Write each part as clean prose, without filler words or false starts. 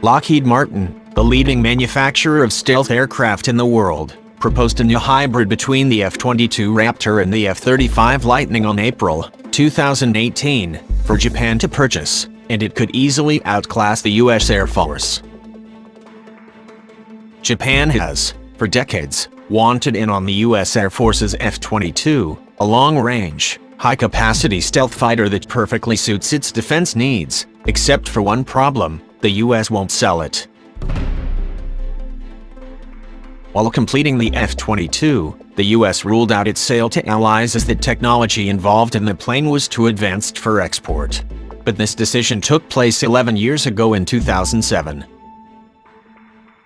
Lockheed Martin, the leading manufacturer of stealth aircraft in the world, proposed a new hybrid between the F-22 Raptor and the F-35 Lightning on April 2018 for Japan to purchase, and it could easily outclass the U.S. Air Force. Japan has, for decades, wanted in on the U.S. Air Force's F-22, a long-range, high-capacity stealth fighter that perfectly suits its defense needs, except for one problem: the U.S. won't sell it. While completing the F-22, the U.S. ruled out its sale to allies as the technology involved in the plane was too advanced for export. But this decision took place 11 years ago in 2007.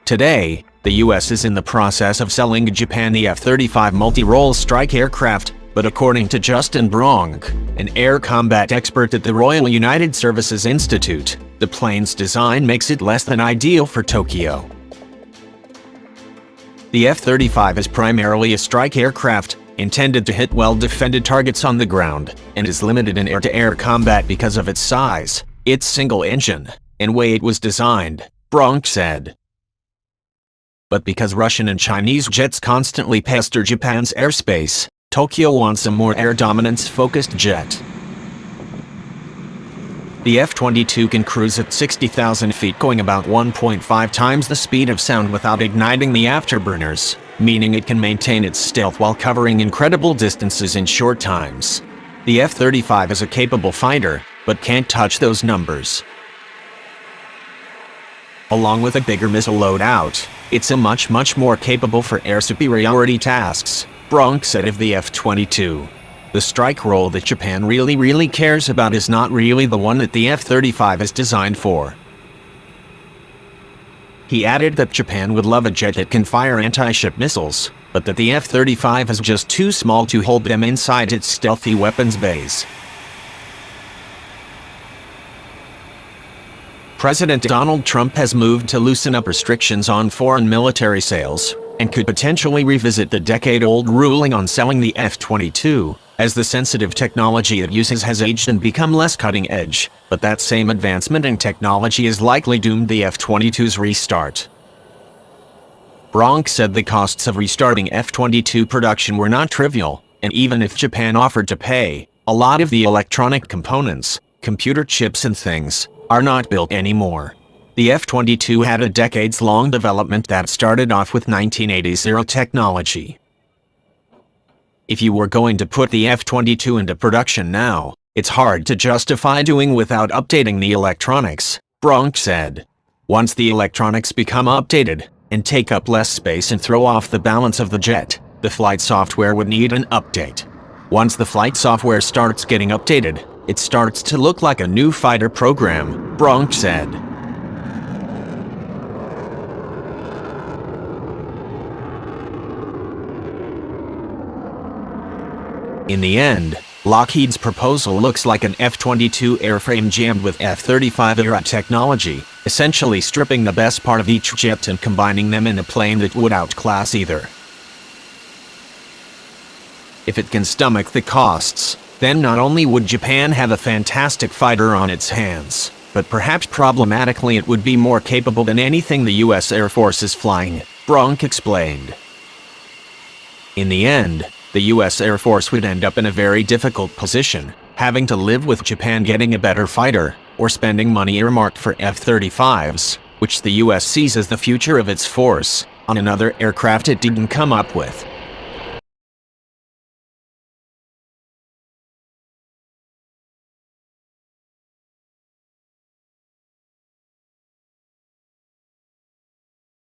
Today, the U.S. is in the process of selling Japan the F-35 multi-role strike aircraft, but according to Justin Bronk, an air combat expert at the Royal United Services Institute, the plane's design makes it less than ideal for Tokyo. The F-35 is primarily a strike aircraft, intended to hit well-defended targets on the ground, and is limited in air-to-air combat because of its size, its single engine, and way it was designed, Bronk said. But because Russian and Chinese jets constantly pester Japan's airspace, Tokyo wants a more air dominance-focused jet. The F-22 can cruise at 60,000 feet, going about 1.5 times the speed of sound without igniting the afterburners, meaning it can maintain its stealth while covering incredible distances in short times. The F-35 is a capable fighter, but can't touch those numbers. Along with a bigger missile loadout, it's a much more capable for air superiority tasks, Bronk said of the F-22. The strike role that Japan really cares about is not really the one that the F-35 is designed for. He added that Japan would love a jet that can fire anti-ship missiles, but that the F-35 is just too small to hold them inside its stealthy weapons bays. President Donald Trump has moved to loosen up restrictions on foreign military sales, and could potentially revisit the decade-old ruling on selling the F-22, as the sensitive technology it uses has aged and become less cutting-edge, but that same advancement in technology is likely doomed the F-22's restart. Bronk said the costs of restarting F-22 production were not trivial, and even if Japan offered to pay, a lot of the electronic components, computer chips and things, are not built anymore. The F-22 had a decades-long development that started off with 1980s era technology. If you were going to put the F-22 into production now, it's hard to justify doing without updating the electronics, Bronk said. Once the electronics become updated, and take up less space and throw off the balance of the jet, the flight software would need an update. Once the flight software starts getting updated, it starts to look like a new fighter program, Bronk said. In the end, Lockheed's proposal looks like an F-22 airframe jammed with F-35-era technology, essentially stripping the best part of each jet and combining them in a plane that would outclass either. If it can stomach the costs, then not only would Japan have a fantastic fighter on its hands, but perhaps problematically it would be more capable than anything the U.S. Air Force is flying, Bronk explained. In the end, the U.S. Air Force would end up in a very difficult position, having to live with Japan getting a better fighter, or spending money earmarked for F-35s, which the U.S. sees as the future of its force, on another aircraft it didn't come up with.